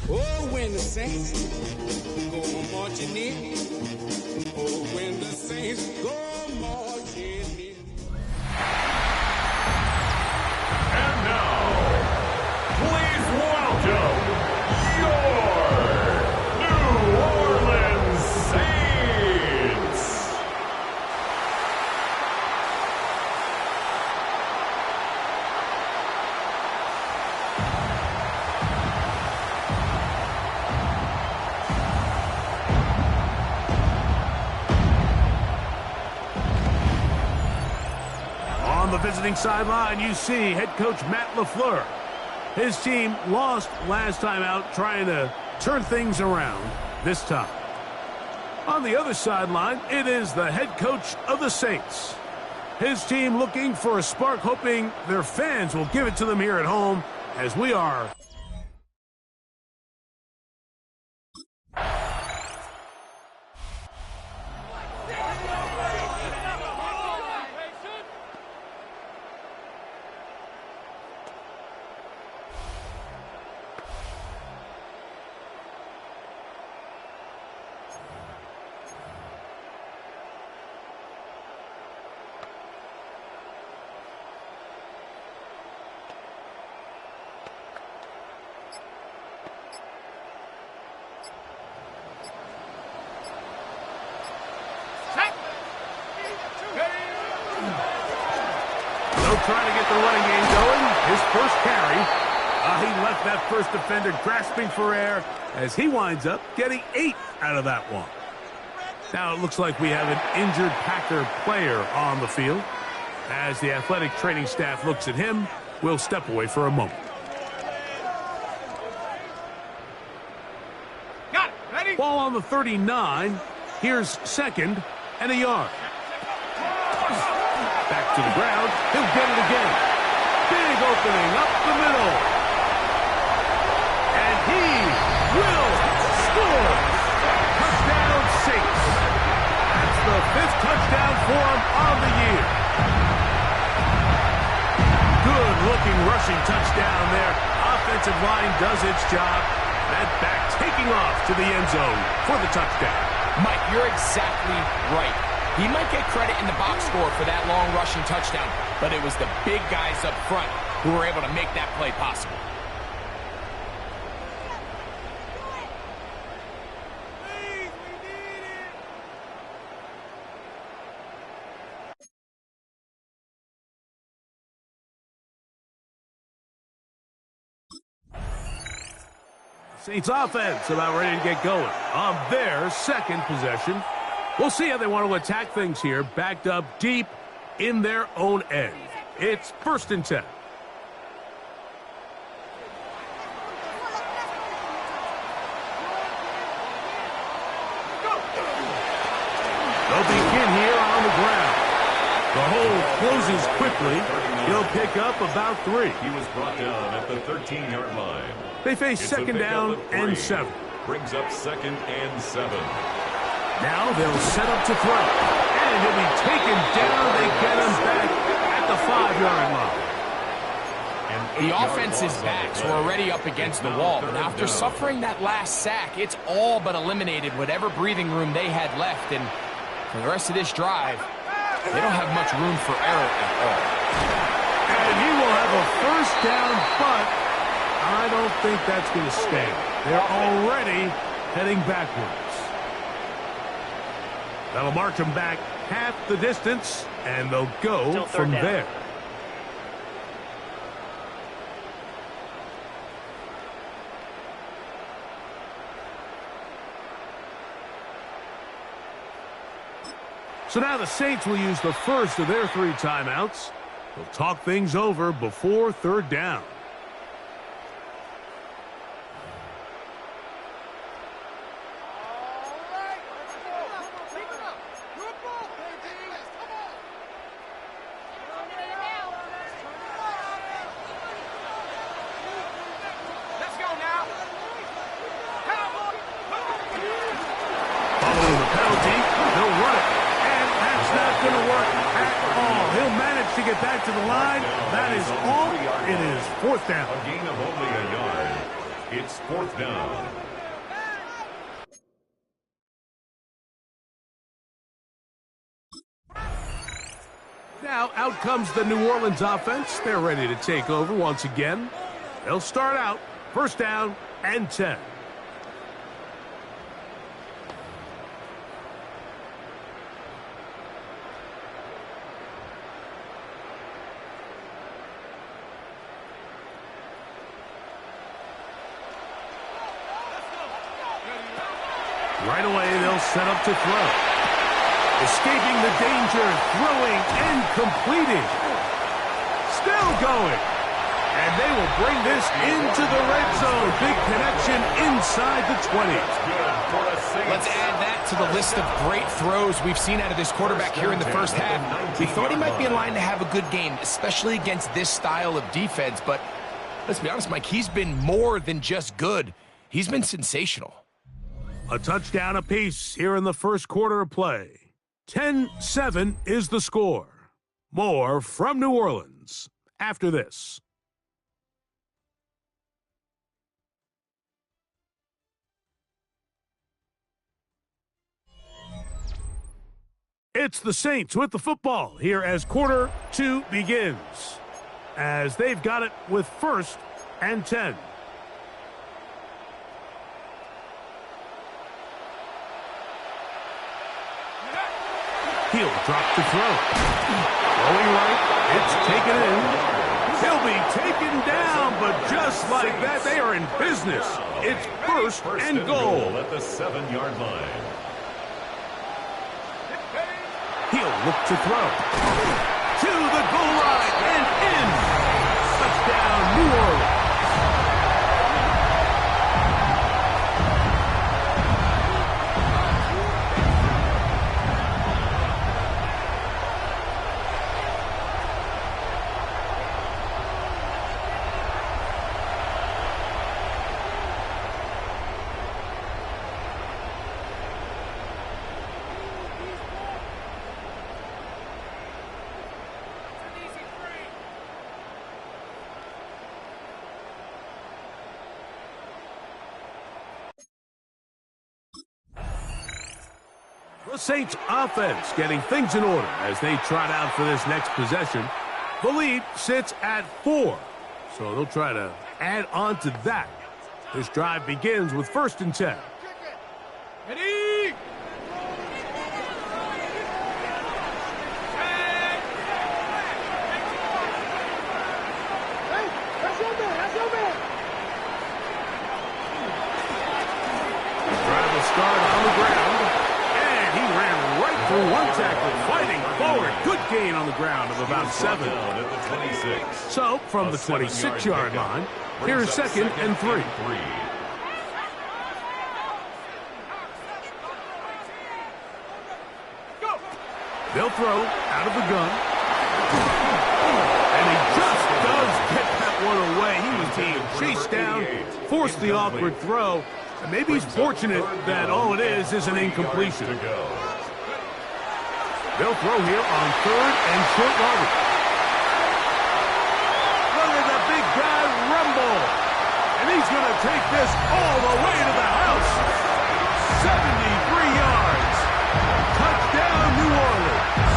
Oh, when the saints go marching in. Oh, when the saints go marching in. And now, please welcome your New Orleans Saints. On the visiting sideline, you see head coach Matt LaFleur. His team lost last time out, trying to turn things around this time. On the other sideline, it is the head coach of the Saints. His team looking for a spark, hoping their fans will give it to them here at home, as we are. Trying to get the running game going. His first carry. He left that first defender grasping for air as he winds up getting 8 out of that one. Now it looks like we have an injured Packer player on the field. As the athletic training staff looks at him, we'll step away for a moment. Got it. Ready? Ball on the 39. Here's second and a yard. Back to the ground. He'll get it again. Big opening up the middle. And he will score. Touchdown Saints. That's the 5th touchdown for him on the year. Good looking rushing touchdown there. Offensive line does its job. That back taking off to the end zone for the touchdown. Mike, you're exactly right. He might get credit in the box score for that long rushing touchdown, but it was the big guys up front who were able to make that play possible. Saints offense about ready to get going on their second possession. We'll see how they want to attack things here, backed up deep in their own end. It's 1st and 10. They'll begin here on the ground. The hole closes quickly. He'll pick up about 3. He was brought down at the 13-yard line. They face It's second down and 7. Brings up 2nd and 7. Now they'll set up to throw. And he'll be taken down. They get him back at the 5-yard line. The offense's backs were already up against the wall, but after suffering that last sack, it's all but eliminated whatever breathing room they had left. And for the rest of this drive, they don't have much room for error at all. And he will have a 1st down, but I don't think that's going to stay. They're already heading backwards. That'll march them back half the distance, and they'll go from there. So now the Saints will use the first of their 3 timeouts. They'll talk things over before 3rd down. to get back to the line. That is all. It is fourth down. A gain of only a yard. It's fourth down. Now out comes the New Orleans offense. They're ready to take over once again. They'll start out first down and 10. Right away, they'll set up to throw. Escaping the danger, throwing and completing. Still going. And they will bring this into the red zone. Big connection inside the 20. Let's add that to the list of great throws we've seen out of this quarterback here in the first half. We thought he might be in line to have a good game, especially against this style of defense. But let's be honest, Mike, he's been more than just good. He's been sensational. A touchdown apiece here in the first quarter of play. 10-7 is the score. More from New Orleans after this. It's the Saints with the football here as quarter 2 begins. As they've got it with first and 10. He'll drop to throw. Going right, it's taken in. He'll be taken down, but just like that, they are in business. It's first and goal. At the 7-yard line. He'll look to throw. To the goal line and in. Touchdown, New Orleans. The Saints offense getting things in order as they trot out for this next possession. The lead sits at 4, so they'll try to add on to that. This drive begins with first and 10. Ready? Drive will start on the ground. He ran right through one tackle, fighting forward. Good gain on the ground of about 7. At the 26. So, from the 26-yard line, here's second and 3. They'll throw out of the gun. And he just does get that one away. He was being chased down, forced the awkward throw. And maybe he's fortunate that all it is an incompletion. They'll throw here on third and short yardage. Look at the big guy rumble. And he's going to take this all the way to the house. 73 yards. Touchdown, New Orleans.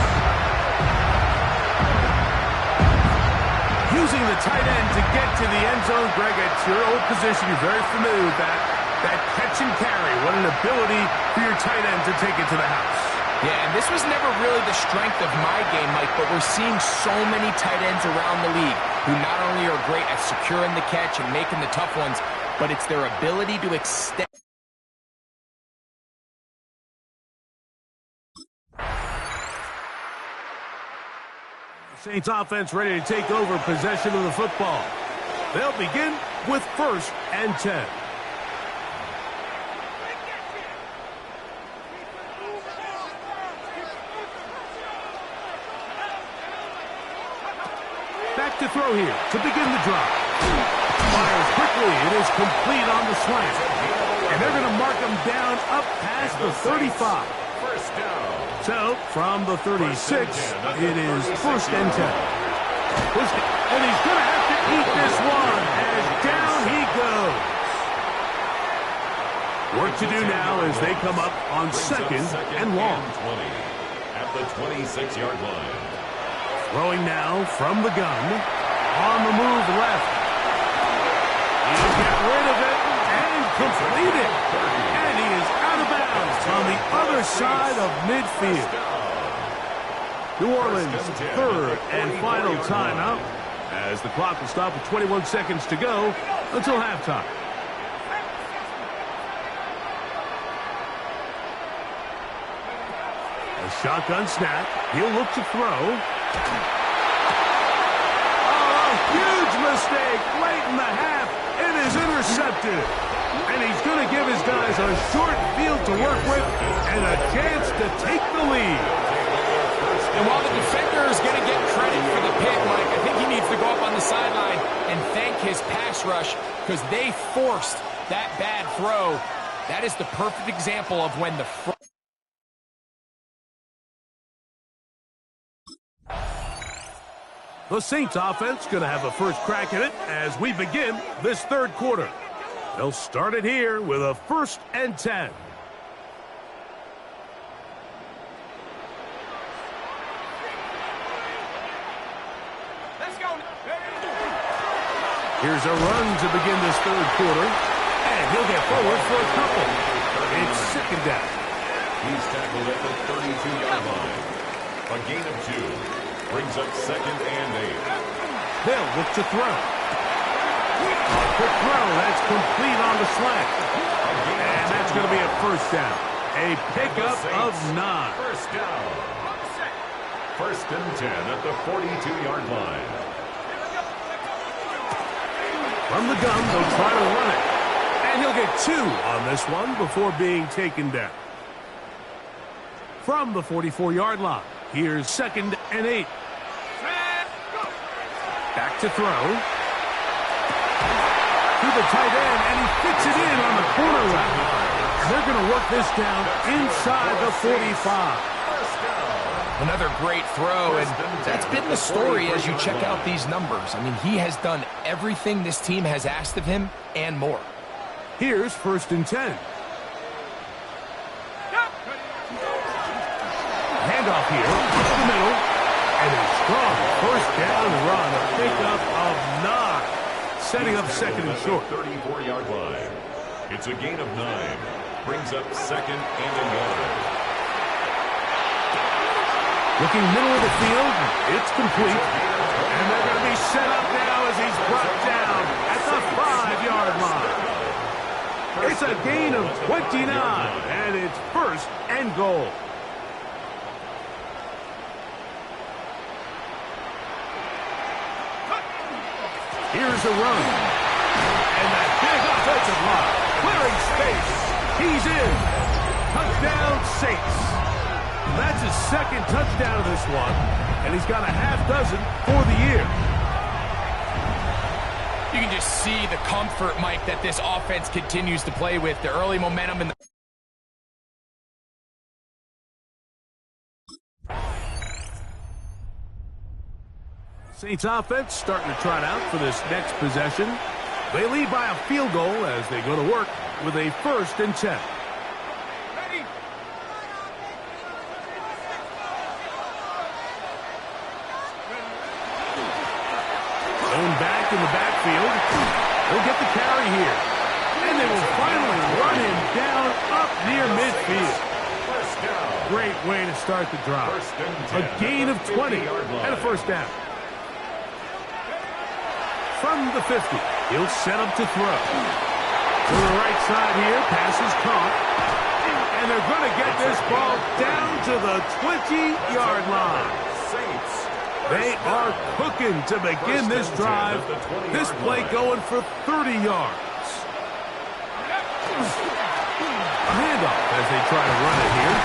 Using the tight end to get to the end zone, Greg, it's your old position. You're very familiar with that. That catch and carry, what an ability for your tight end to take it to the house. Yeah, and this was never really the strength of my game, Mike, but we're seeing so many tight ends around the league who not only are great at securing the catch and making the tough ones, but it's their ability to extend. The Saints offense ready to take over possession of the football. They'll begin with first and 10. Back to throw here to begin the drive. Fires quickly. It is complete on the slant. And they're going to mark him down up past the 35. First down. So, from the 36, it is first and 10. And he's going to have to eat this one as down he goes. Work to do now as they come up on second and long. 20 at the 26-yard line. Throwing now from the gun. On the move left. He'll get rid of it and complete it. And he is out of bounds on the other side of midfield. New Orleans' third and final timeout as the clock will stop with 21 seconds to go until halftime. A shotgun snap. He'll look to throw. Oh, a huge mistake late in the half. It is intercepted. And he's going to give his guys a short field to work with and a chance to take the lead. And while the defender is going to get credit for the pick, Mike, I think he needs to go up on the sideline and thank his pass rush because they forced that bad throw. That is the perfect example of when the The Saints offense going to have a first crack at it as we begin this third quarter. They'll start it here with a 1st and 10. Here's a run to begin this third quarter. And he'll get forward for a couple. It's 2nd down. He's tackled at the 32-yard line. A gain of 2. Brings up 2nd and 8. They'll look to throw. A quick throw. That's complete on the slant. And that's going to be a 1st down. A pickup of 9. 1st down. 1st and 10 at the 42-yard line. From the gun, they'll try to run it. And he'll get 2 on this one before being taken down. From the 44-yard line, here's 2nd and 8. Back to throw. To the tight end, and he fits it in on the corner route. They're going to work this down inside the 45. Another great throw, and that's been the story as you check out these numbers. I mean, he has done everything this team has asked of him and more. Here's 1st and 10. Handoff here, up the middle, and a strong 1st down run, a pickup of 9, setting up 2nd and short. 34-yard line. It's a gain of 9. Brings up 2nd and 11. Looking middle of the field, it's complete. And they're going to be set up now as he's brought down at the 5-yard line. It's a gain of 29, and it's 1st and goal. Here's a run. And that big offensive line, clearing space. He's in. Touchdown, Saints. That's his 2nd touchdown of this one, and he's got a half dozen for the year. You can just see the comfort, Mike, that this offense continues to play with. The early momentum in the... Saints offense starting to trot out for this next possession. They lead by a field goal as they go to work with a 1st and 10. Going back in the backfield. He'll get the carry here. And they will finally run him down up near midfield. Great way to start the drive. A gain of 20 and a 1st down. From the 50, he'll set up to throw. To the right side here, passes caught. And they're going to get this ball down to the 20-yard line. They are cooking to begin this drive. This play going for 30 yards. A handoff as they try to run it here.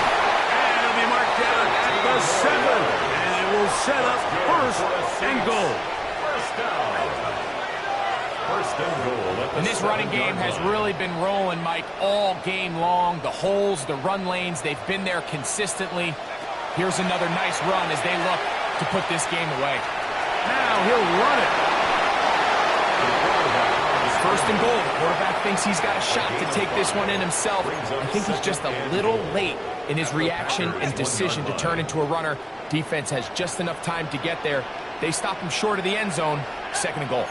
And it'll be marked down at the 7. And it will set up 1st and goal. And this running game has really been rolling, Mike, all game long. The holes, the run lanes, they've been there consistently. Here's another nice run as they look to put this game away. Now he'll run it. First and goal. The quarterback thinks he's got a shot to take this one in himself. I think he's just a little late in his reaction and decision to turn into a runner. Defense has just enough time to get there. They stop him short of the end zone. Second and goal.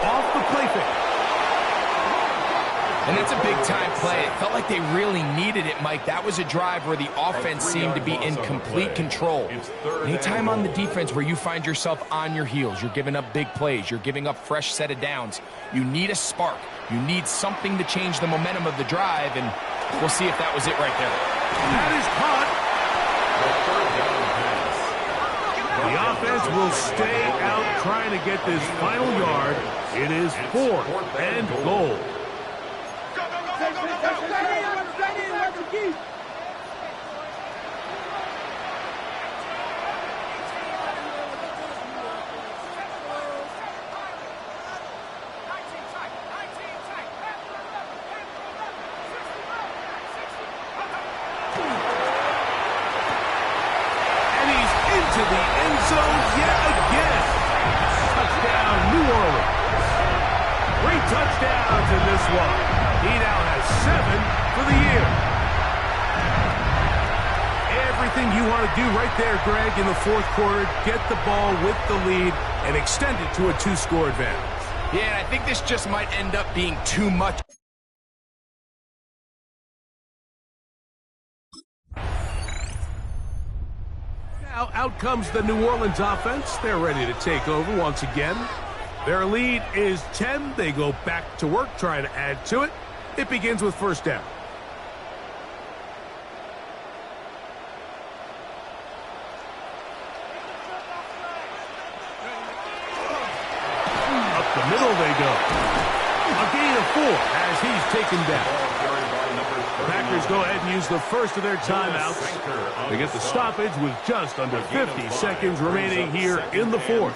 Off the play fake. And that's a big-time play. It felt like they really needed it, Mike. That was a drive where the offense seemed to be in complete control. Anytime on the defense where you find yourself on your heels, you're giving up big plays, you're giving up fresh set of downs, you need a spark. You need something to change the momentum of the drive, and we'll see if that was it right there. That is caught. The offense will stay out trying to get this final yard. It is 4th and goal. To the end zone yet again. Touchdown, New Orleans. 3 touchdowns in this one. He now has 7 for the year. Everything you want to do right there, Greg, in the 4th quarter, get the ball with the lead and extend it to a 2-score advantage. Yeah, and I think this just might end up being too much. Now out comes the New Orleans offense. They're ready to take over once again. Their lead is 10. They go back to work, trying to add to it. It begins with first down. Up the middle they go. A gain of 4 as he's taken down. Packers go ahead and use the first of their timeouts. They get the stoppage with just under 50 seconds remaining here in the 4th.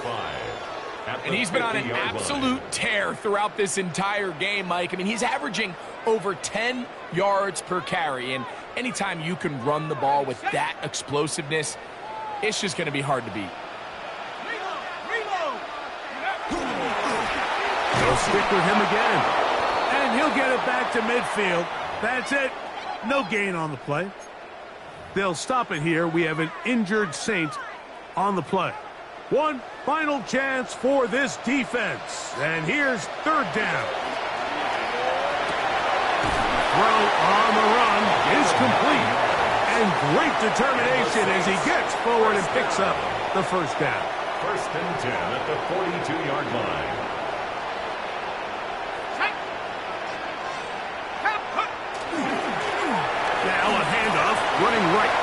And he's been on an absolute tear throughout this entire game, Mike. I mean, he's averaging over 10 yards per carry. And anytime you can run the ball with that explosiveness, it's just going to be hard to beat. They'll stick with him again. And he'll get it back to midfield. That's it. No gain on the play. They'll stop it here. We have an injured Saint on the play. One final chance for this defense. And here's 3rd down. Throw on the run is complete. And great determination as he gets forward and picks up the first down. 1st and 10 at the 42-yard line. Now a handoff, running right.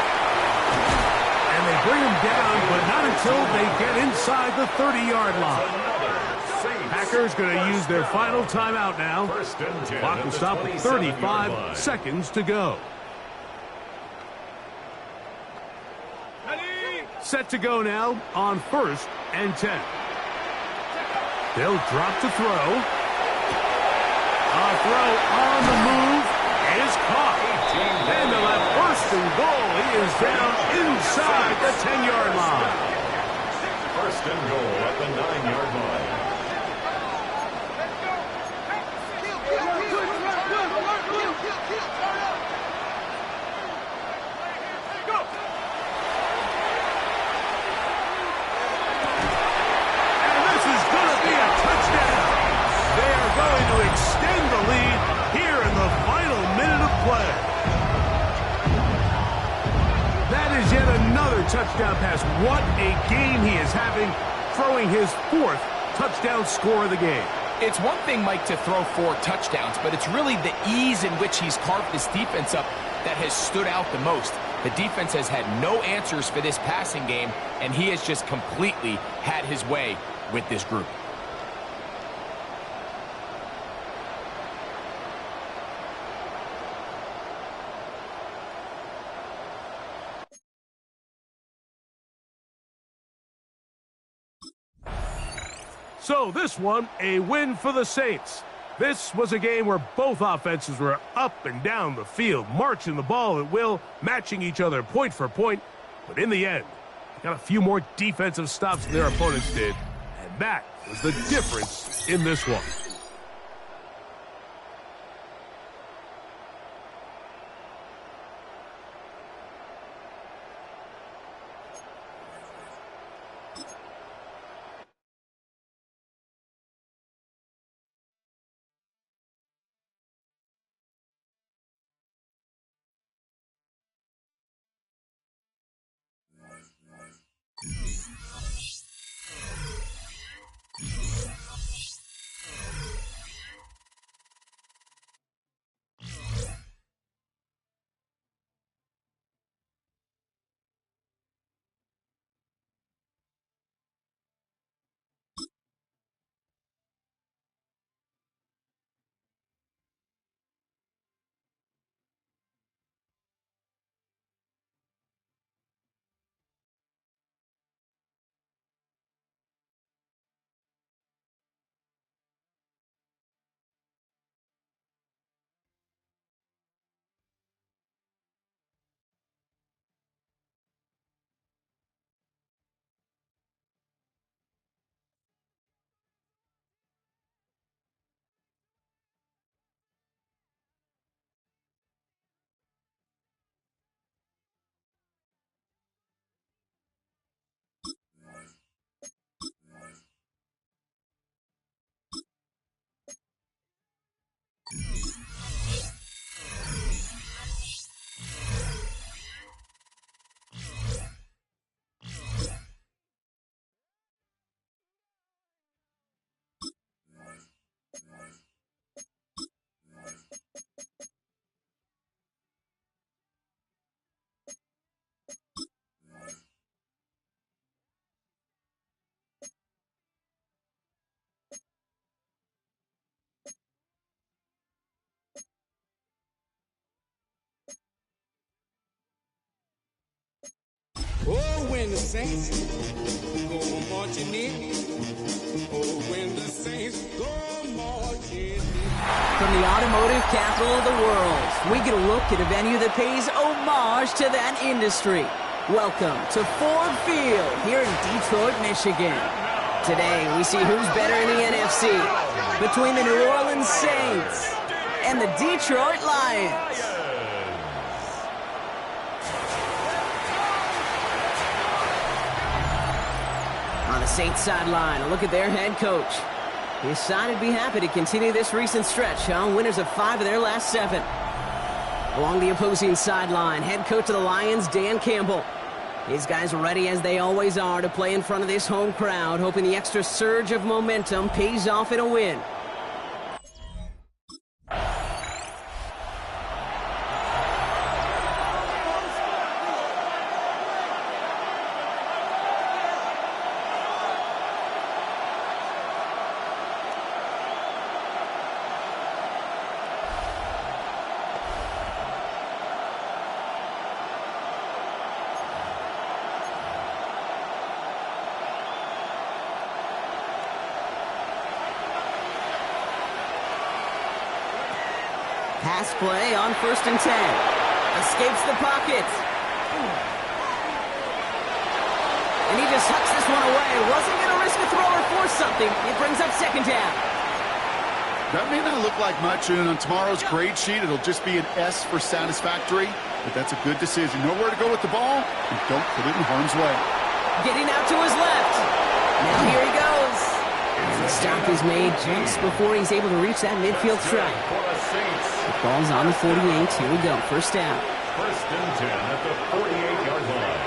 And they bring him down, but not until they get inside the 30-yard line. Packers going to use their final timeout now. Clock will stop with 35 seconds to go. Set to go now on 1st and 10. They'll drop to throw. A throw on the move is caught. And they'll have 1st and goal. He is down inside the 10-yard line. 1st and goal at the 9-yard line. And this is going to be a touchdown. They are going to extend the lead here in the final minute of play. That is yet another touchdown pass. What a game he is having, throwing his 4th touchdown score of the game. It's one thing, Mike, to throw 4 touchdowns, but it's really the ease in which he's carved this defense up that has stood out the most. The defense has had no answers for this passing game, and he has just completely had his way with this group. So this one, a win for the Saints. This was a game where both offenses were up and down the field, marching the ball at will, matching each other point for point. But in the end, they got a few more defensive stops than their opponents did, and that was the difference in this one. Oh, when the saints go marching in. Oh, when the saints go marching in. From the automotive capital of the world, we get a look at a venue that pays homage to that industry. Welcome to Ford Field here in Detroit, Michigan. Today, we see who's better in the NFC between the New Orleans Saints and the Detroit Lions. On the Saints sideline, a look at their head coach. His side would be happy to continue this recent stretch, winners of 5 of their last 7. Along the opposing sideline, head coach of the Lions, Dan Campbell. His guys are ready, as they always are, to play in front of this home crowd, hoping the extra surge of momentum pays off in a win. Pass play on 1st and 10. Escapes the pocket. And he just hucks this one away. Wasn't going to risk a throw or force something. It brings up 2nd down. That may not look like much, and on tomorrow's grade sheet, it'll just be an S for satisfactory, but that's a good decision. Know where to go with the ball, and don't put it in harm's way. Getting out to his left. Now here he goes. The stop is made just before he's able to reach that midfield strike. The ball's on the 48. Here we go. 1st down. 1st and 10 at the 48-yard line.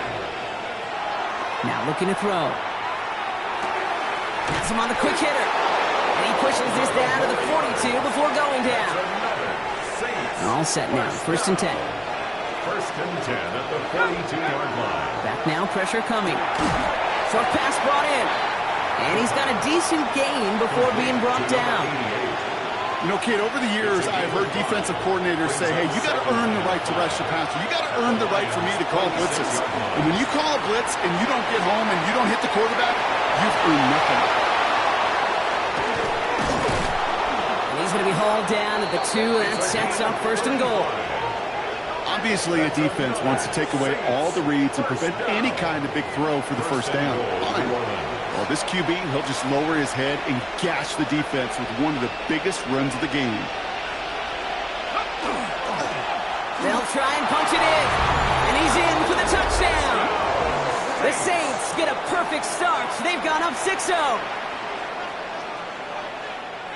Now looking to throw. Has him on the quick hitter. And he pushes this down to the 42 before going down. All set now. 1st and 10. 1st and 10 at the 42-yard line. Back now. Pressure coming. Short pass brought in. And he's got a decent gain before being brought down. You know, kid, over the years, I've heard defensive coordinators say, hey, you got to earn the right to rush the passer. You got to earn the right for me to call blitzes. And when you call a blitz and you don't get home and you don't hit the quarterback, you've earned nothing. And he's going to be called down at the 2. That sets up 1st and goal. Obviously, a defense wants to take away all the reads and prevent any kind of big throw for the 1st down. Fine. Well, this QB, he'll just lower his head and gash the defense with one of the biggest runs of the game. They'll try and punch it in. And he's in for the touchdown. The Saints get a perfect start. They've gone up 6-0.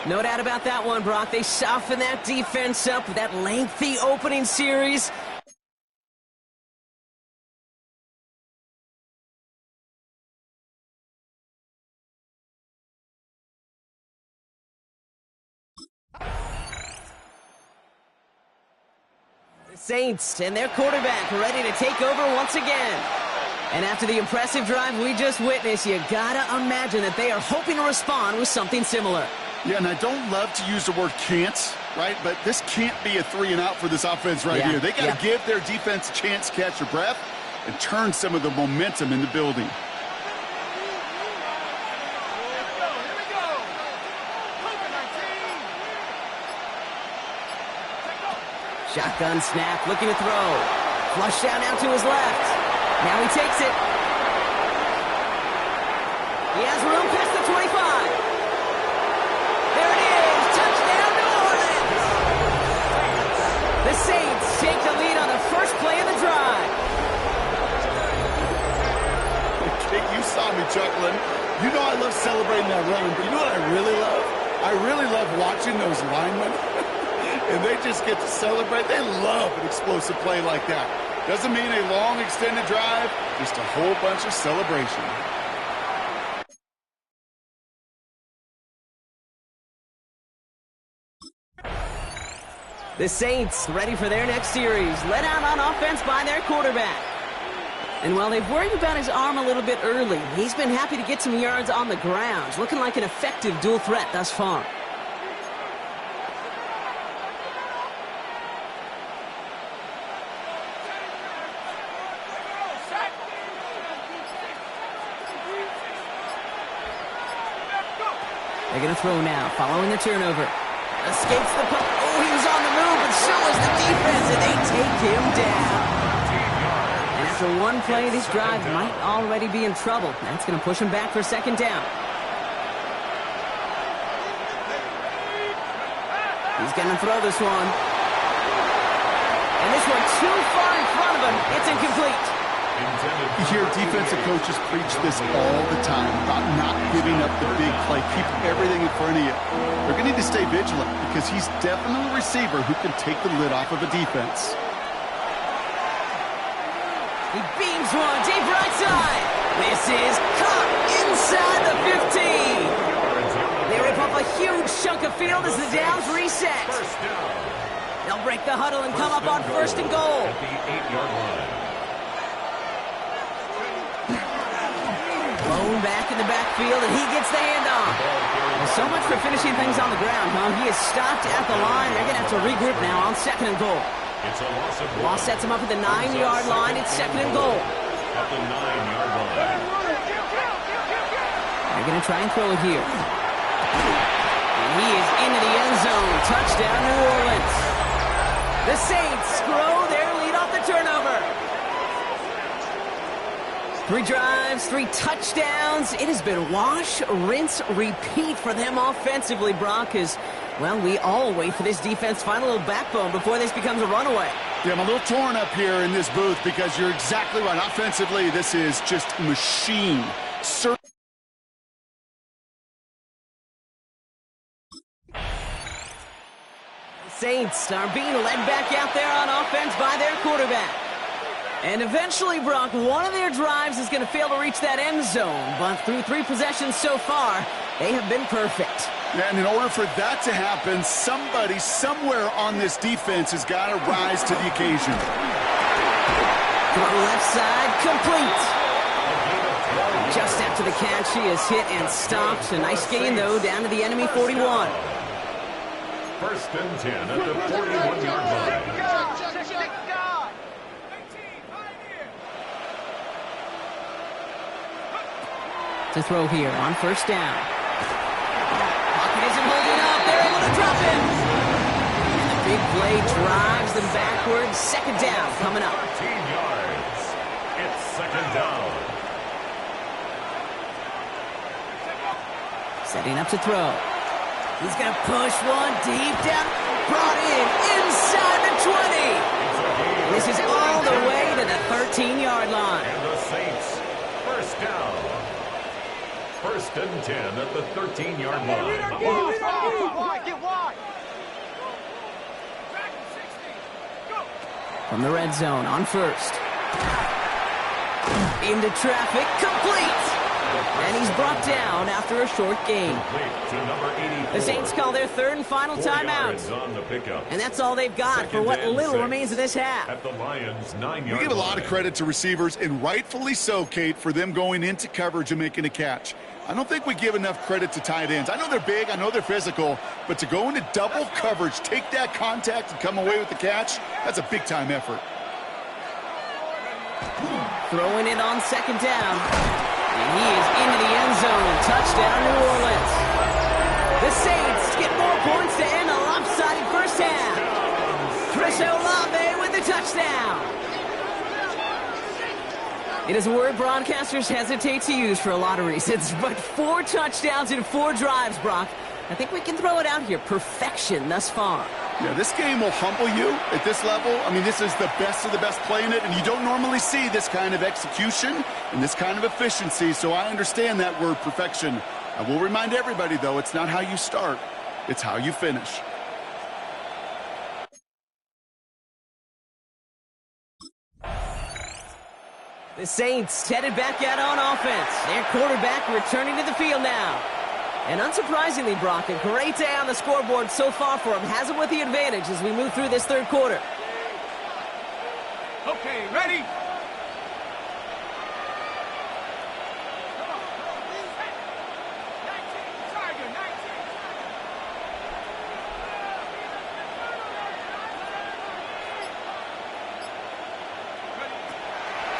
No doubt about that one, Brock. They soften that defense up with that lengthy opening series. The Saints and their quarterback ready to take over once again. And after the impressive drive we just witnessed, you gotta imagine that they are hoping to respond with something similar. Yeah, and I don't love to use the word can't, right? But this can't be a 3-and-out for this offense right here. They got to give their defense a chance to catch their breath and turn some of the momentum in the building. Shotgun snap, looking to throw. Flush down out to his left. Now he takes it. He has room past the 25. There it is. Touchdown, New Orleans. The Saints take the lead on the first play of the drive. Okay, you saw me chuckling. You know I love celebrating that run, but you know what I really love? I really love watching those linemen. And they just get to celebrate. They love an explosive play like that. Doesn't mean a long extended drive, just a whole bunch of celebration. The Saints ready for their next series, led out on offense by their quarterback. And while they've worried about his arm a little bit early, he's been happy to get some yards on the ground, looking like an effective dual threat thus far. They're going to throw now, following the turnover. Escapes the puck. Oh, he was on the move, but so was the defense, and they take him down. After one play, this drive might already be in trouble. That's going to push him back for 2nd down. He's going to throw this one. And this one too far in front of him. It's incomplete. You hear defensive coaches preach this all the time about not giving up the big play. Keep everything in front of you. They're going to need to stay vigilant because he's definitely a receiver who can take the lid off of a defense. He beams one deep right side. This is caught inside the 15. They rip up a huge chunk of field as the downs reset. They'll break the huddle and come up on 1st and goal. At the 8-yard line. Blown back in the backfield, and he gets the handoff. Well, so much for finishing things on the ground, huh? He is stopped at the line. They're going to have to regroup now on 2nd and goal. It's a loss of Loss sets him up at the 9-yard line. It's 2nd and goal. At the 9-yard line. They're going to try and throw it here. And he is into the end zone. Touchdown, New Orleans. The Saints grow their lead off the turnover. 3 drives, 3 touchdowns. It has been wash, rinse, repeat for them offensively, Brock, as, well, we all wait for this defense to find a little backbone before this becomes a runaway. Yeah, I'm a little torn up here in this booth because you're exactly right. Offensively, this is just machine. Saints are being led back out there on offense by their quarterback. And eventually, Brock, one of their drives is going to fail to reach that end zone. But through 3 possessions so far, they have been perfect. Yeah, and in order for that to happen, somebody somewhere on this defense has got to rise to the occasion. Throw left side, complete. Just after the catch, he is hit and stopped. A nice gain, though, down to the enemy 41. 1st and 10 at the 41-yard line. To throw here on 1st down. Pocket isn't holding up. They're able to drop him. Big play drives them backwards. Second down coming up. 13 yards. It's second down. Setting up to throw. He's going to push one deep down. Brought in inside the 20. This is all the way to the 13-yard line. And the Saints, first down. First and 10 at the 13-yard line. Get wide. From the red zone on first. Into traffic, complete. And he's brought down after a short gain. To number 84. The Saints call their third and final timeout. On the pickup. And that's all they've got for what little remains of this half. At the Lions' 9-yard line. We give a lot of credit to receivers, and rightfully so, Kate, for them going into coverage and making a catch. I don't think we give enough credit to tight ends. I know they're big, I know they're physical, but to go into double coverage, take that contact, and come away with the catch, that's a big-time effort. Throwing it on second down. And he is into the end zone. Touchdown, New Orleans. The Saints get more points to end a lopsided first half. Chris Olave with the touchdown. It is a word broadcasters hesitate to use for a lot of reasons, but 4 touchdowns in 4 drives, Brock. I think we can throw it out here. Perfection thus far. Yeah, this game will humble you at this level. I mean, this is the best of the best playing it, and you don't normally see this kind of execution and this kind of efficiency, so I understand that word perfection. I will remind everybody, though, it's not how you start, it's how you finish. The Saints headed back out on offense. Their quarterback returning to the field now. And unsurprisingly, Brock, a great day on the scoreboard so far for him. Has him with the advantage as we move through this third quarter. Okay, ready?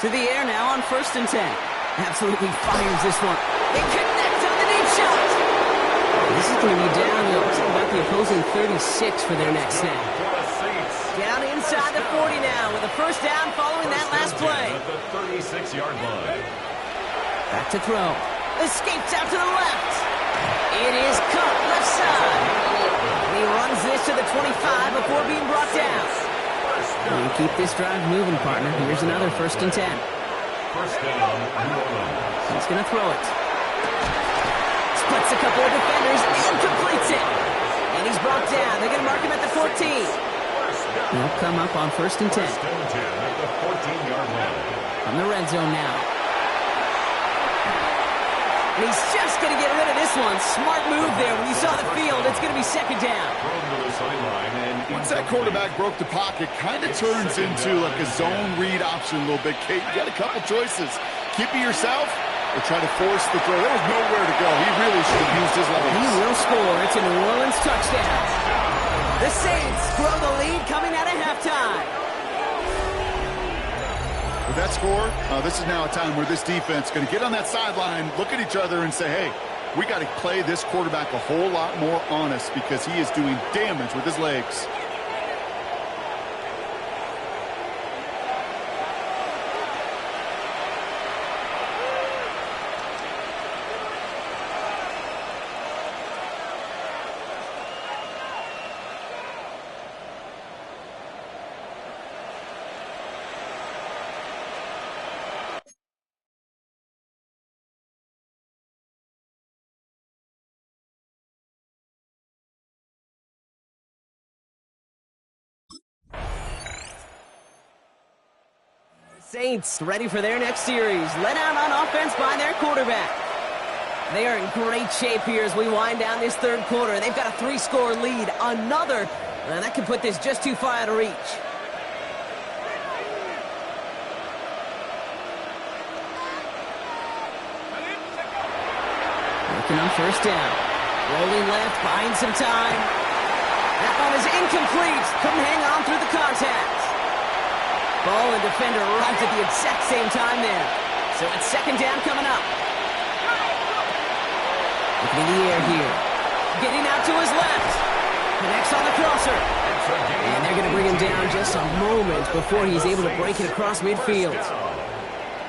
To the air now on first and 10. Absolutely fires this one. They connect on the deep shot. This is going to be down to about the opposing 36 for their next snap. Down inside the 40 now with a first down following that last play. At the 36-yard line. Back to throw. Escapes out to the left. It is caught left side. And he runs this to the 25 before being brought down. And keep this drive moving, partner. Here's another first and 10. First down, New Orleans. He's going to throw it. Splits a couple of defenders and completes it. And he's brought down. They're going to mark him at the 14. He'll come up on first and 10. First and 10 at the 14-yard line. From the red zone now. And he's just going to get rid of this one. Smart move there. When you saw the field, it's going to be second down. Thrown to the sideline and Once that quarterback broke the pocket, kind of turns into like a zone read option a little bit. Kate, you got a couple choices. Keep it yourself or try to force the throw. There was nowhere to go. He really should have used his legs. He will score. It's a New Orleans touchdown. The Saints grow the lead coming out of halftime. With that score, this is now a time where this defense is going to get on that sideline, look at each other and say, hey, we got to play this quarterback a whole lot more honest because he is doing damage with his legs. Saints ready for their next series. Let out on offense by their quarterback. They are in great shape here as we wind down this third quarter. They've got a 3-score lead. Another, and that could put this just too far out of reach. Working on first down. Rolling left, buying some time. That one is incomplete. Couldn't hang on through the contact. Ball and defender arrived at the exact same time there. So it's second down coming up. Looking in the air here. Getting out to his left. Connects on the crosser. And they're going to bring him down just a moment before he's able to break it across midfield.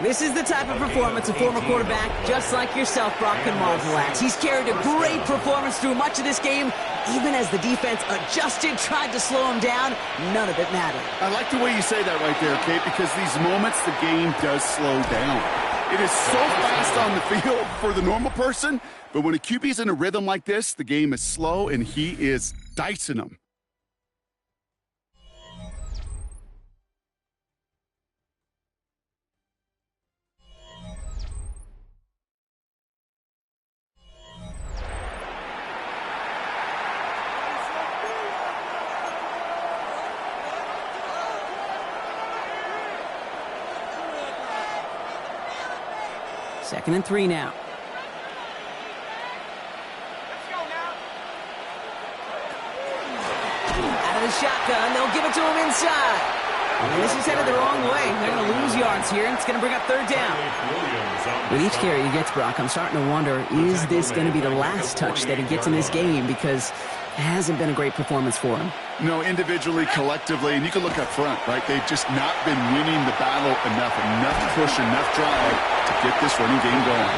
This is the type of performance a former quarterback just like yourself, Brock, can marvel at. He's carried a great performance through much of this game. Even as the defense adjusted, tried to slow him down, none of it mattered. I like the way you say that right there, Kate, because these moments the game does slow down. It is so fast on the field for the normal person, but when a QB's in a rhythm like this, the game is slow and he is dicing them. Second and 3 now. Out of the shotgun, they'll give it to him inside. And this is headed the wrong way. They're going to lose yards here, and it's going to bring up third down. With each carry he gets, Brock, I'm starting to wonder, is this going to be the last touch that he gets in this game? Because it hasn't been a great performance for him. No, individually, collectively, and you can look up front, right? They've just not been winning the battle enough push, enough drive to get this running game going.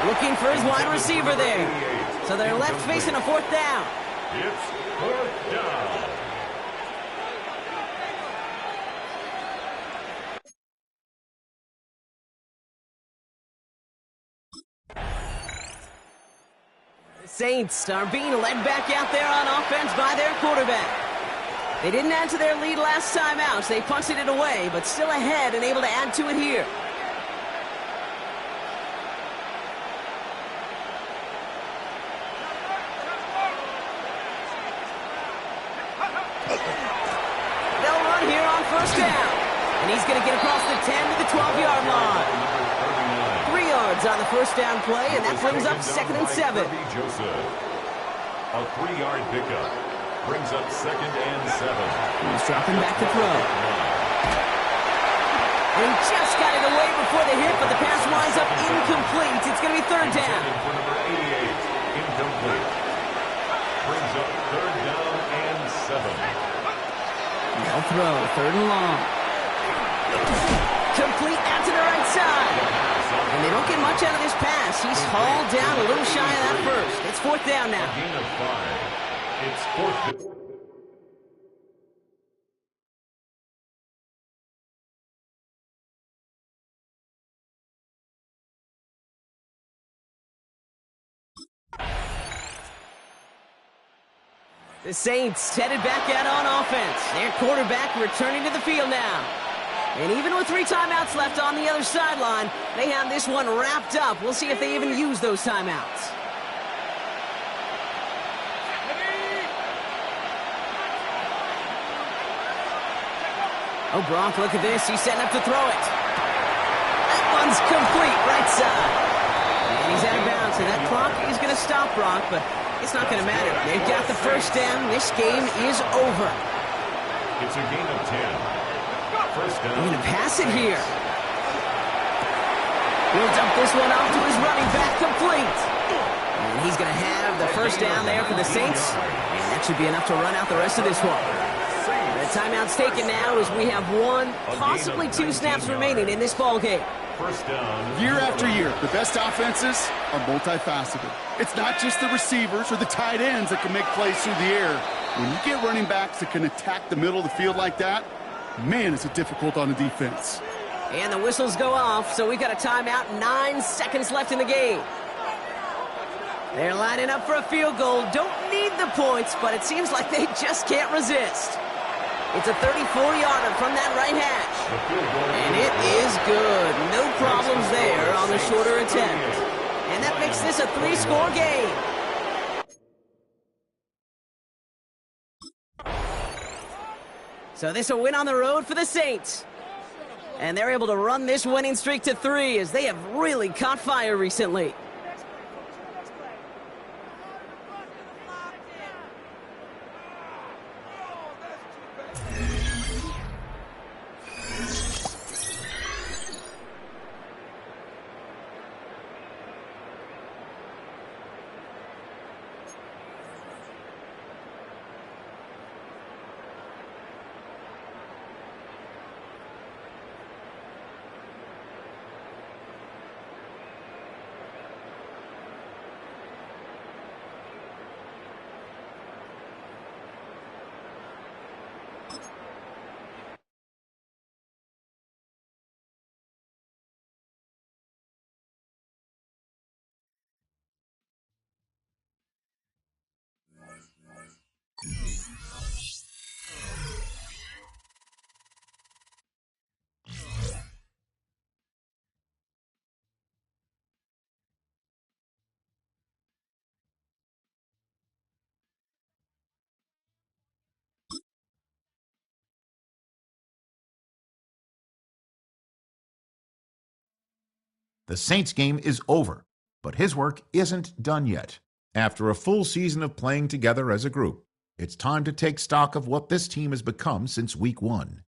Looking for his wide receiver there. So they're left facing a fourth down. It's fourth down. The Saints are being led back out there on offense by their quarterback. They didn't add to their lead last time out, so they punted it away, but still ahead and able to add to it here. They'll run here on first down. And he's going to get across the 10 to the 12-yard line. 3 yards on the first down play, and that brings up second and 7. A 3-yard pickup brings up second and 7. He's dropping back to throw. And he just got it away before the hit, but the pass winds up incomplete. It's going to be third down. For number 88, incomplete. Brings up third down and 7. They'll throw, third and long. Complete out to the right side. And they don't get much out of this pass. He's hauled down a little shy of that first. It's fourth down now. Gain of 5. It's fourth down. The Saints headed back out on offense. Their quarterback returning to the field now. And even with 3 timeouts left on the other sideline, they have this one wrapped up. We'll see if they even use those timeouts. Oh, Gronk, look at this. He's setting up to throw it. That one's complete, right side. And he's out of bounds, and that clock is going to stop Gronk, but it's not going to matter. They've got the first down. This game is over. It's a gain of 10. First down. They're going to pass it here. He'll dump this one off to his running back, complete. And he's going to have the first down there for the Saints. And that should be enough to run out the rest of this one. The timeout's taken now as we have 1, possibly 2 snaps remaining in this ball game. First down. Year after year, the best offenses are multifaceted. It's not just the receivers or the tight ends that can make plays through the air. When you get running backs that can attack the middle of the field like that, man, is it difficult on the defense. And the whistles go off, so we've got a timeout, 9 seconds left in the game. They're lining up for a field goal. Don't need the points, but it seems like they just can't resist. It's a 34-yarder from that right hash. And it is good. No problems there on the shorter attempt. And that makes this a 3-score game. So this a win on the road for the Saints. And they're able to run this winning streak to 3 as they have really caught fire recently. The Saints game is over, but his work isn't done yet. After a full season of playing together as a group, it's time to take stock of what this team has become since Week 1.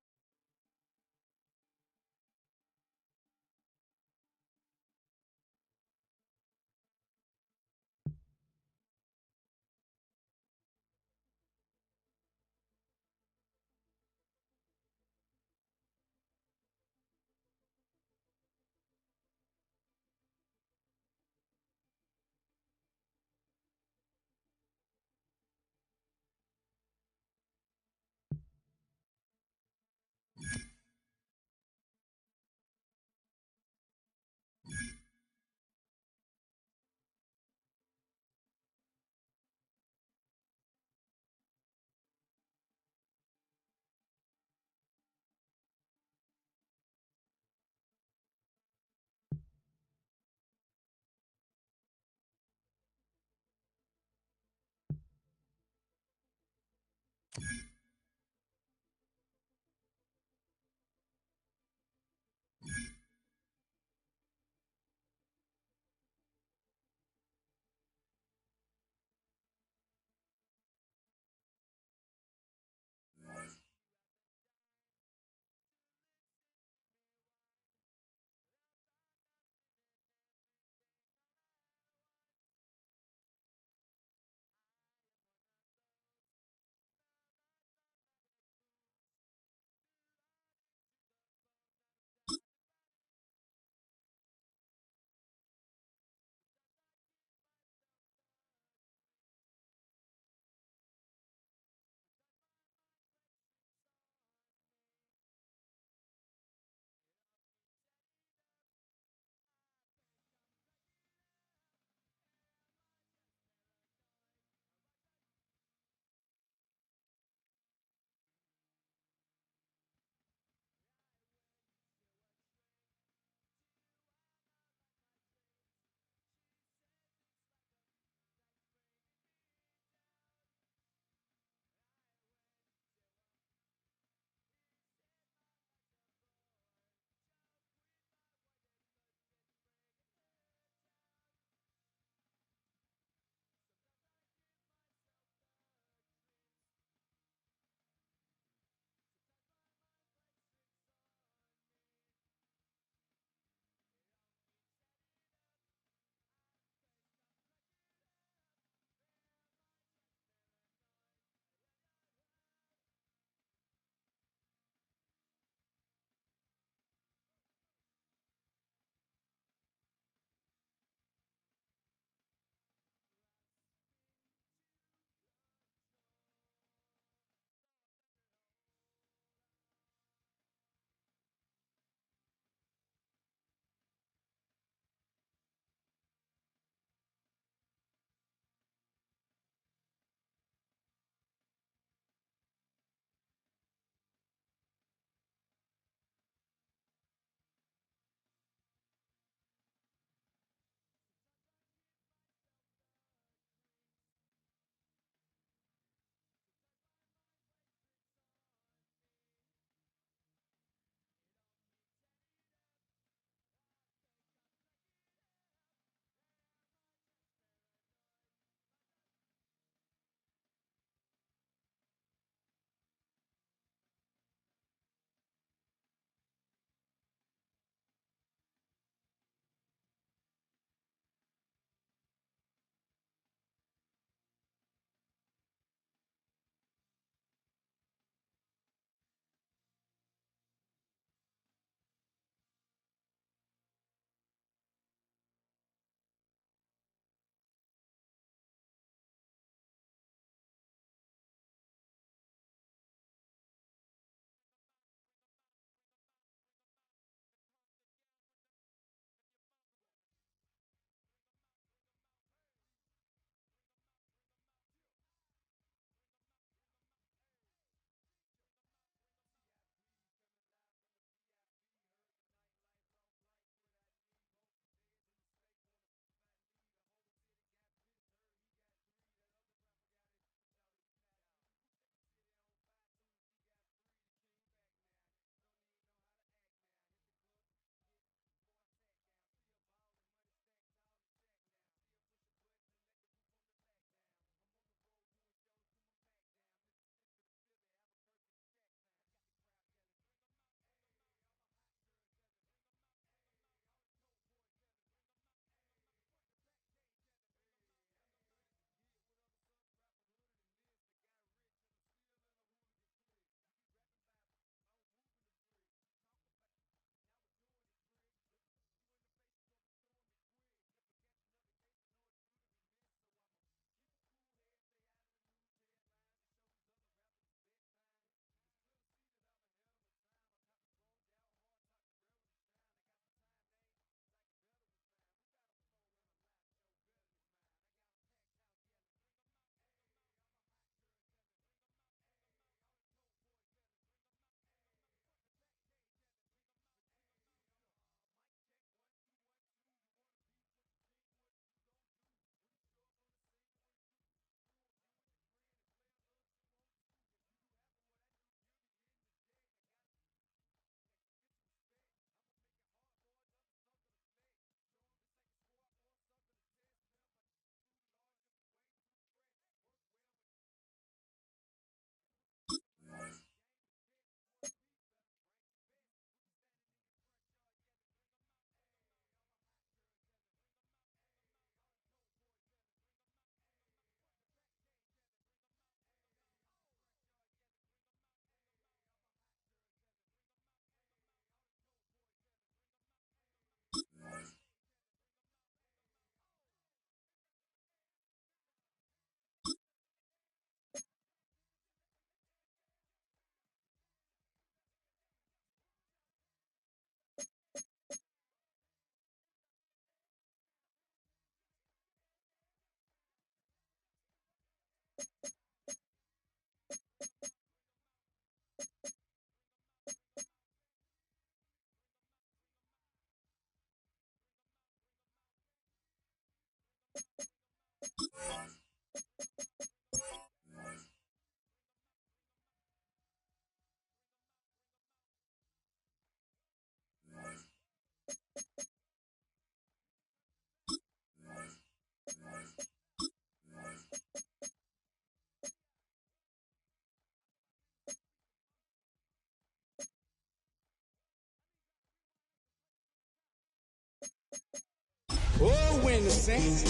Oh, when the saints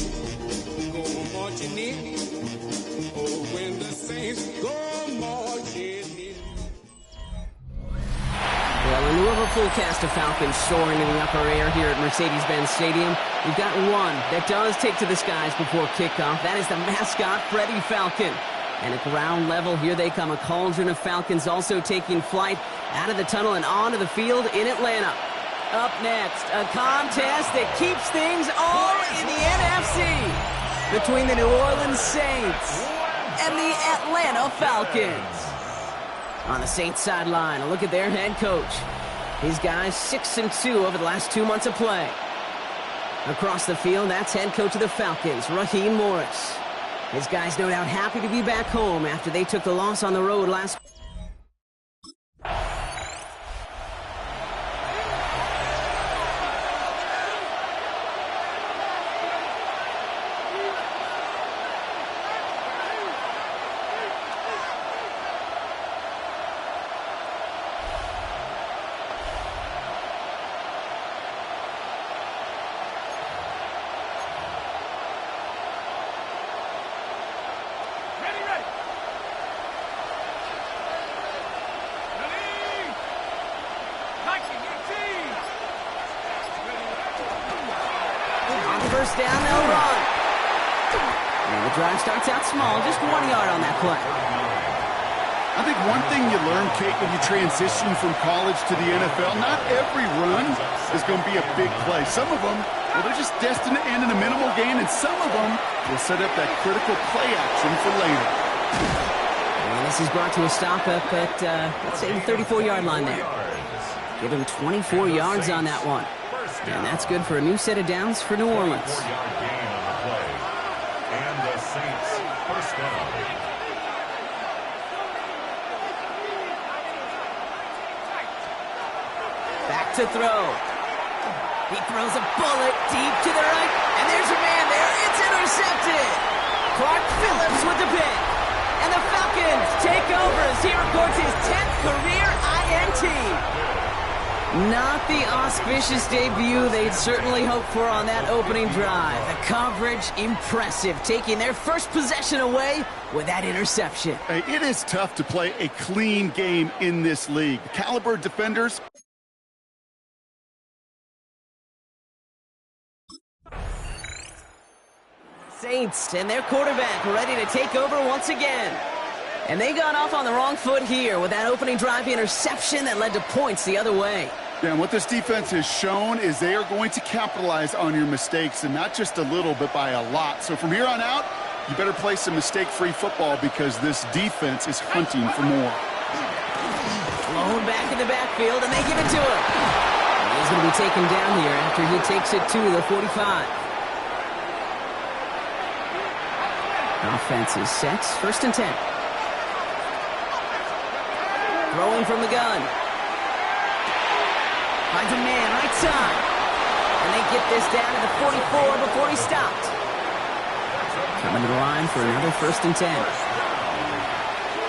go marching in. Oh, when the saints go marching in. Well, in lieu of a full cast of Falcons soaring in the upper air here at Mercedes-Benz Stadium, we've got one that does take to the skies before kickoff. That is the mascot, Freddie Falcon. And at ground level, here they come. A cauldron of Falcons also taking flight out of the tunnel and onto the field in Atlanta. Up next, a contest that keeps things all in the NFC between the New Orleans Saints and the Atlanta Falcons. On the Saints sideline, a look at their head coach. These guys 6-2 over the last 2 months of play. Across the field, that's head coach of the Falcons, Raheem Morris. His guys no doubt happy to be back home after they took the loss on the road last. First down, they'll run. And the drive starts out small, just 1 yard on that play. I think one thing you learn, Kate, when you transition from college to the NFL, not every run is going to be a big play. Some of them, well, they're just destined to end in a minimal gain, and some of them will set up that critical play action for later. And this is brought to a stop up at, let's say, the 34-yard line there. Give him 24 yards on that one. And that's good for a new set of downs for New Orleans. 4-yard gain on the play. And the Saints first down. Back to throw. He throws a bullet deep to the right. And there's a man there. It's intercepted. Clark Phillips with the pick. And the Falcons take over as he records his 10th career INT. Not the auspicious debut they'd certainly hoped for on that opening drive. The coverage, impressive, taking their first possession away with that interception. Hey, it is tough to play a clean game in this league. Caliber defenders. Saints and their quarterback ready to take over once again. And they got off on the wrong foot here with that opening drive interception that led to points the other way. Yeah, and what this defense has shown is they are going to capitalize on your mistakes, and not just a little, but by a lot. So from here on out, you better play some mistake-free football because this defense is hunting for more. Blown back in the backfield, and they give it to him. And he's going to be taken down here after he takes it to the 45. Offense is set, 1st and 10. Throwing from the gun. Finds a man right side. And they get this down to the 44 before he stopped. Coming to the line for another 1st and 10.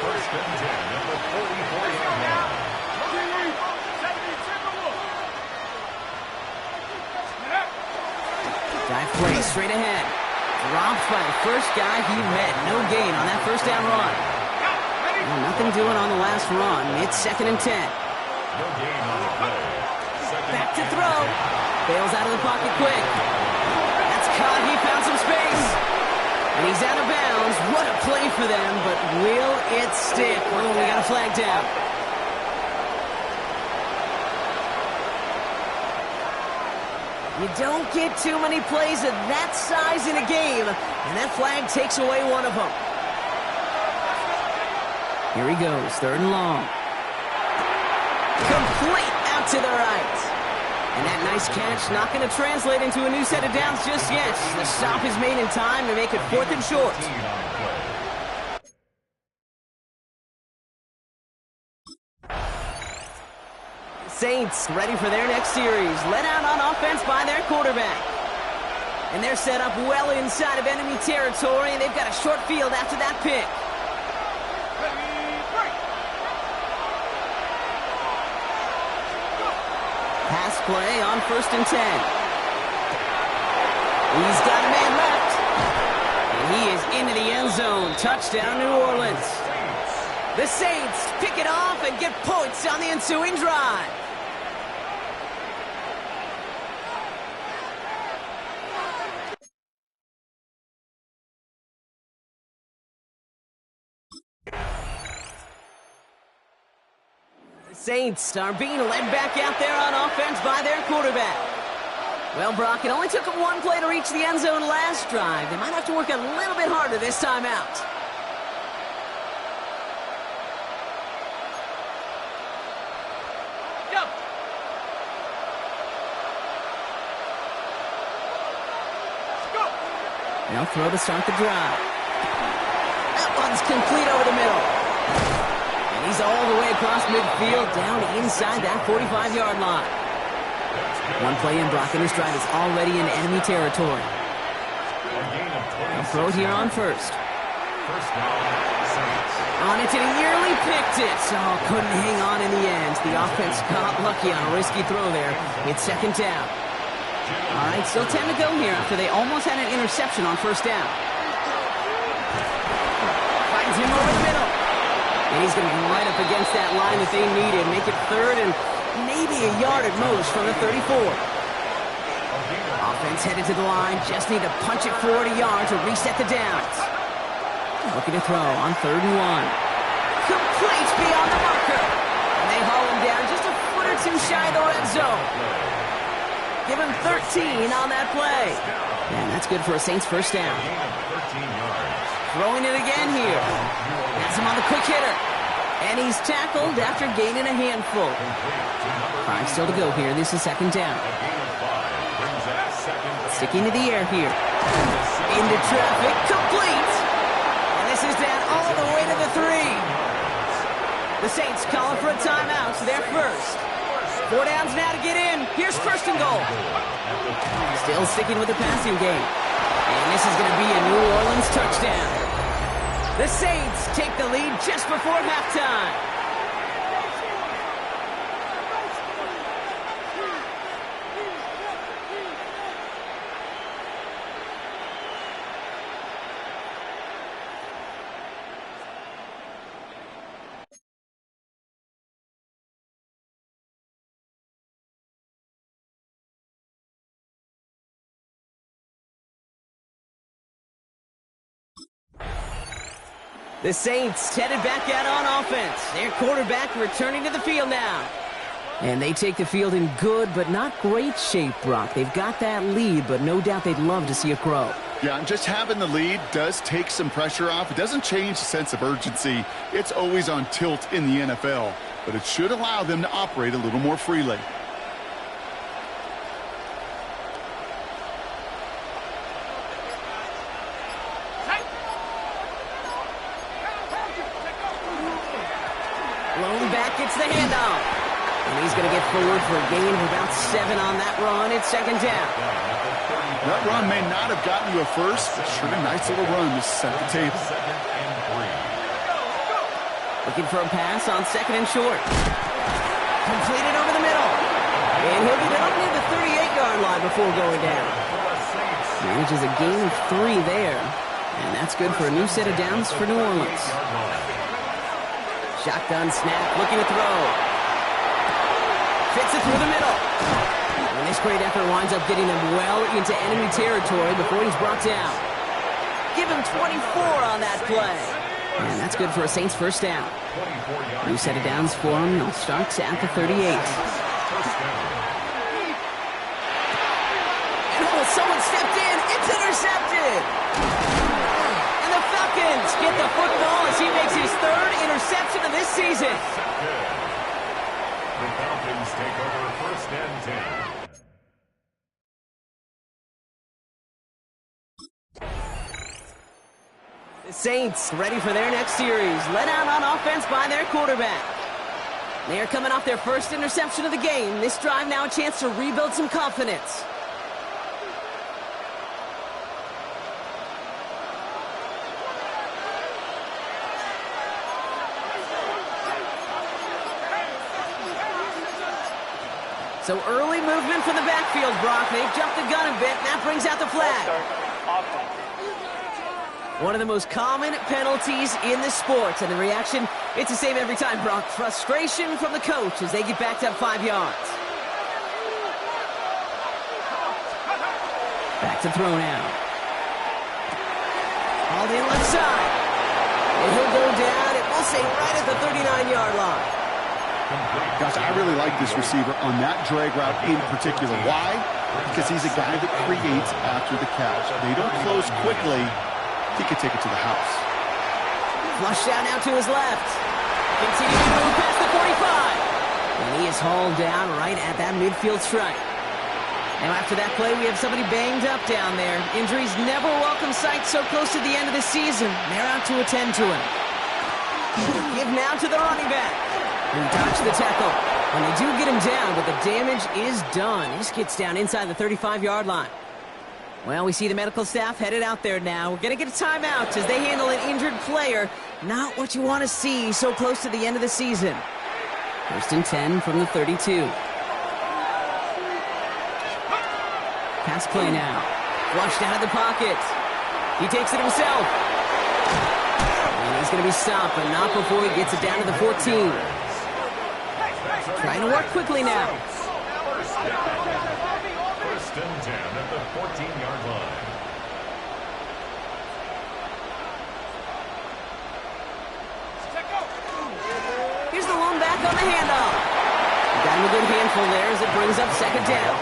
1st and 10 at the 44-yard line. Dive play straight ahead. Dropped by the first guy he met. No gain on that 1st down run. Well, nothing doing on the last run. It's 2nd and 10. No gain on the play. Back to throw. Bails out of the pocket quick. That's caught. He found some space. And he's out of bounds. What a play for them, but will it stick? Oh, we got a flag down. You don't get too many plays of that size in a game, and that flag takes away one of them. Here he goes, 3rd and long. Complete out to the right. And that nice catch not going to translate into a new set of downs just yet. The stop is made in time to make it 4th and short. Saints ready for their next series. Led out on offense by their quarterback. And they're set up well inside of enemy territory, and they've got a short field after that pick. Pass play on 1st and 10. He's got a man left. And he is into the end zone. Touchdown, New Orleans. The Saints pick it off and get points on the ensuing drive. Saints are being led back out there on offense by their quarterback. Well, Brock, it only took them 1 play to reach the end zone last drive. They might have to work a little bit harder this time out. Go. Now throw to start the drive. That one's complete over the middle. He's all the way across midfield, down inside that 45-yard line. 1 play in, Brock, and this drive is already in enemy territory. They'll throw here on 1st. On it to nearly picked it. Oh, couldn't hang on in the end. The offense got lucky on a risky throw there. It's 2nd down. All right, still 10 to go here after they almost had an interception on 1st down. Finds him over the middle. And he's going to be right up against that line that they needed. Make it 3rd and maybe a yard at most from the 34. Offense headed to the line. Just need to punch it 40 yards to reset the downs. Looking to throw on 3rd and 1. Complete beyond the marker. And they haul him down just a foot or two shy of the red zone. Give him 13 on that play. And that's good for a Saints 1st down. Throwing it again here. That's him on the quick hitter. And he's tackled after gaining a handful. 5 still to go here. This is 2nd down. Sticking to the air here. Into traffic. Complete. And this is down all the way to the 3. The Saints calling for a timeout. So they're first. 4 downs now to get in. Here's 1st and goal. Still sticking with the passing game. And this is going to be a New Orleans touchdown. The Saints take the lead just before halftime. The Saints headed back out on offense. Their quarterback returning to the field now. And they take the field in good but not great shape, Brock. They've got that lead, but no doubt they'd love to see it grow. Yeah, and just having the lead does take some pressure off. It doesn't change the sense of urgency. It's always on tilt in the NFL, but it should allow them to operate a little more freely. Blown back, gets the handoff. And he's going to get forward for a gain of about 7 on that run. It's 2nd down. That run may not have gotten you a first, but sure a nice little run to set the table. Looking for a pass on 2nd and short. Completed over the middle. And he'll get it up near the 38-yard line before going down. Manages a gain of 3 there. And that's good for a new set of downs for New Orleans. Shotgun snap, looking to throw. Fits it through the middle. And this great effort winds up getting them well into enemy territory before he's brought down. Give him 24 on that play. And that's good for a Saints 1st down. New set of downs for him. They'll start at the 38. And someone stepped in. It's intercepted. And the Falcons get the football as he makes his 3rd interception and 10. The Saints ready for their next series. Led out on offense by their quarterback. They are coming off their first interception of the game. This drive now a chance to rebuild some confidence. So early movement from the backfield, Brock. They've jumped the gun a bit, and that brings out the flag. One of the most common penalties in the sport, and the reaction, it's the same every time, Brock. Frustration from the coach as they get backed up 5 yards. Back to throw now. Hauled in left side. And he'll go down, and we'll say right at the 39-yard line. Gosh, I really like this receiver on that drag route in particular. Why? Because he's a guy that creates after the catch. They don't close quickly. He could take it to the house. Flushed out now to his left. Continuing to move past the 45. And he is hauled down right at that midfield stripe. Now after that play, we have somebody banged up down there. Injuries never welcome sight so close to the end of the season. They're out to attend to him. Give now to the running back. Who dodged the tackle. And they do get him down, but the damage is done. He just gets down inside the 35-yard line. Well, we see the medical staff headed out there now. We're going to get a timeout as they handle an injured player. Not what you want to see so close to the end of the season. 1st and 10 from the 32. Pass play now. Flushed out of the pocket. He takes it himself. And he's going to be stopped, but not before he gets it down to the 14. Trying to work quickly now. First and 10 at the 14-yard line. Here's the lone back on the handoff. Got him a good handful there as it brings up 2nd down.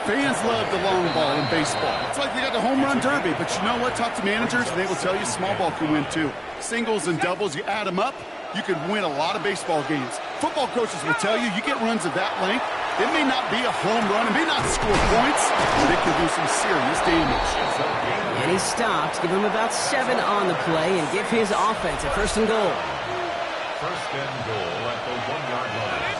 Fans love the long ball in baseball. It's like they got the home run derby, but you know what? Talk to managers, and they will tell you small ball can win too. Singles and doubles, you add them up, you could win a lot of baseball games. Football coaches will tell you get runs of that length. It may not be a home run, it may not score points, but it can do some serious damage. And he stopped, give him about 7 on the play, and give his offense a 1st and goal. First and goal at the 1-yard line.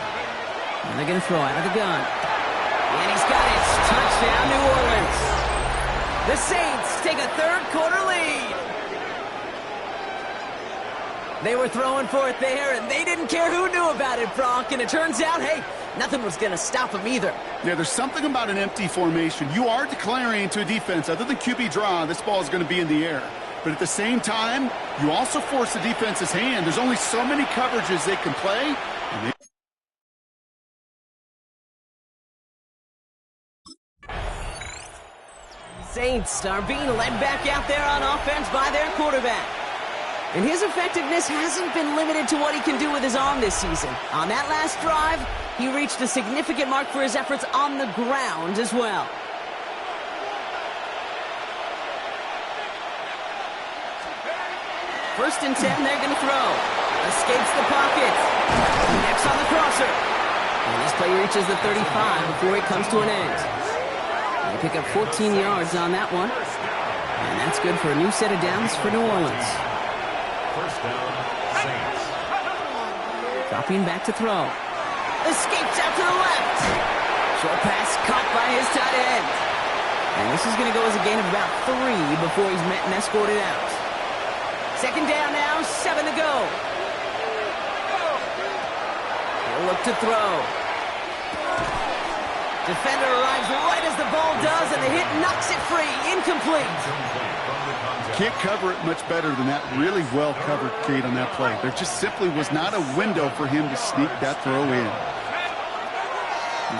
And they're going to throw out of the gun. And he's got it. Touchdown, New Orleans. The Saints take a 3rd quarter lead. They were throwing for it there, and they didn't care who knew about it, Brock. And it turns out, hey, nothing was going to stop them either. Yeah, there's something about an empty formation. You are declaring to a defense, other than QB draw, this ball is going to be in the air. But at the same time, you also force the defense's hand. There's only so many coverages they can play. Saints are being led back out there on offense by their quarterback. And his effectiveness hasn't been limited to what he can do with his arm this season. On that last drive, he reached a significant mark for his efforts on the ground as well. First and 10, they're going to throw. Escapes the pocket. Next on the crosser. And this play reaches the 35 before it comes to an end. They pick up 14 yards on that one. And that's good for a new set of downs for New Orleans. First down, Saints. Dropping back to throw. Escapes out to the left. Short pass caught by his tight end. And this is going to go as a gain of about 3 before he's met and escorted out. 2nd down now, 7 to go. He'll look to throw. Defender arrives right as the ball does, and the hit knocks it free. Incomplete. Can't cover it much better than that. Really well covered, Kate, on that play. There just simply was not a window for him to sneak that throw in.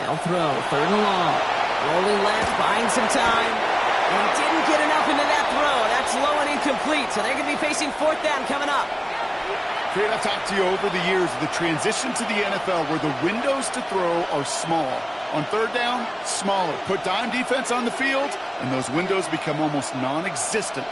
They'll throw, 3rd and long. Rolling left, buying some time. And he didn't get enough into that throw. That's low and incomplete, so they're going to be facing 4th down coming up. Kate, I've talked to you over the years of the transition to the NFL where the windows to throw are small. On 3rd down, smaller. Put dime defense on the field, and those windows become almost non-existent.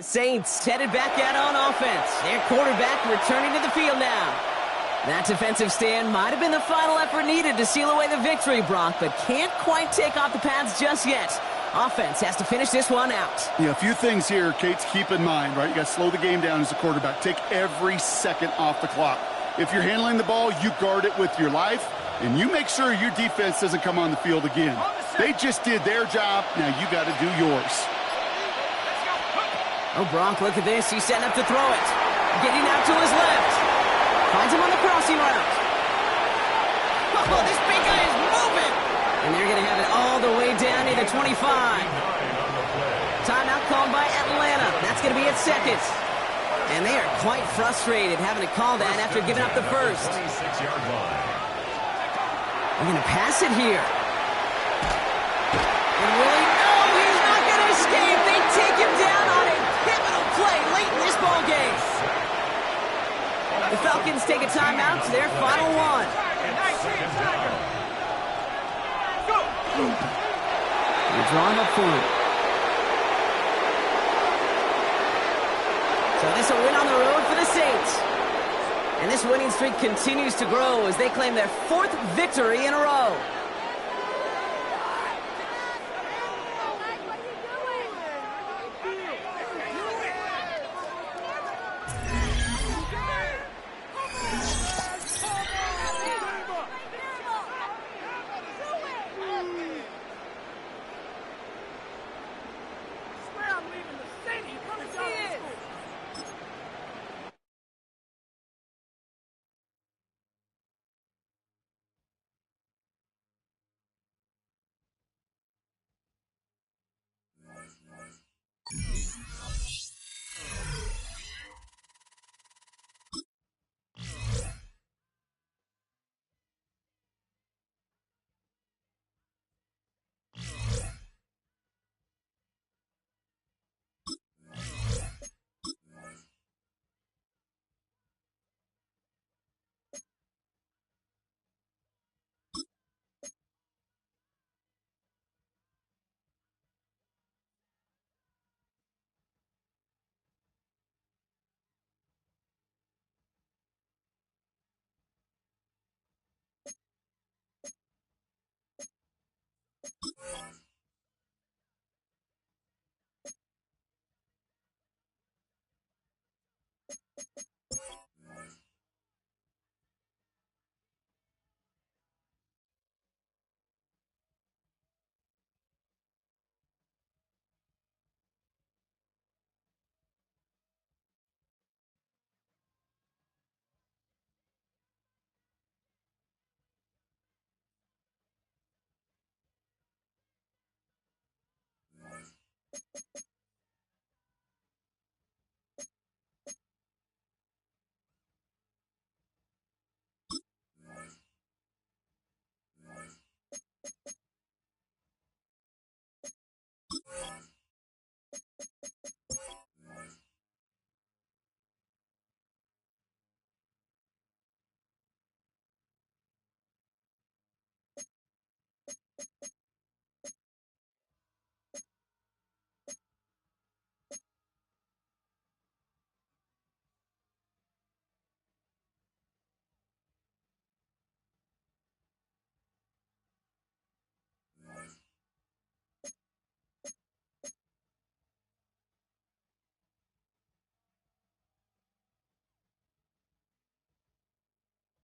Saints headed back out on offense. Their quarterback returning to the field now. That defensive stand might have been the final effort needed to seal away the victory, Brock, but can't quite take off the pads just yet. Offense has to finish this one out. Yeah, a few things here, Kate, to keep in mind, right? You got to slow the game down as a quarterback. Take every second off the clock. If you're handling the ball, you guard it with your life, and you make sure your defense doesn't come on the field again. They just did their job. Now you got to do yours. Oh, Brock, look at this. He's setting up to throw it. Getting out to his left. Finds him on the crossing route. Oh, this big guy is moving. And they're going to have it all the way down near the 25. Timeout called by Atlanta. That's going to be its second. And they are quite frustrated having to call that after giving up the first. They're going to pass it here. And Willie, no, he's not going to escape. They take him down on a pivotal play late in this ball game. The Falcons take a timeout to their final one. They draw him up for it. So this will win on the road for the Saints. And this winning streak continues to grow as they claim their 4th victory in a row.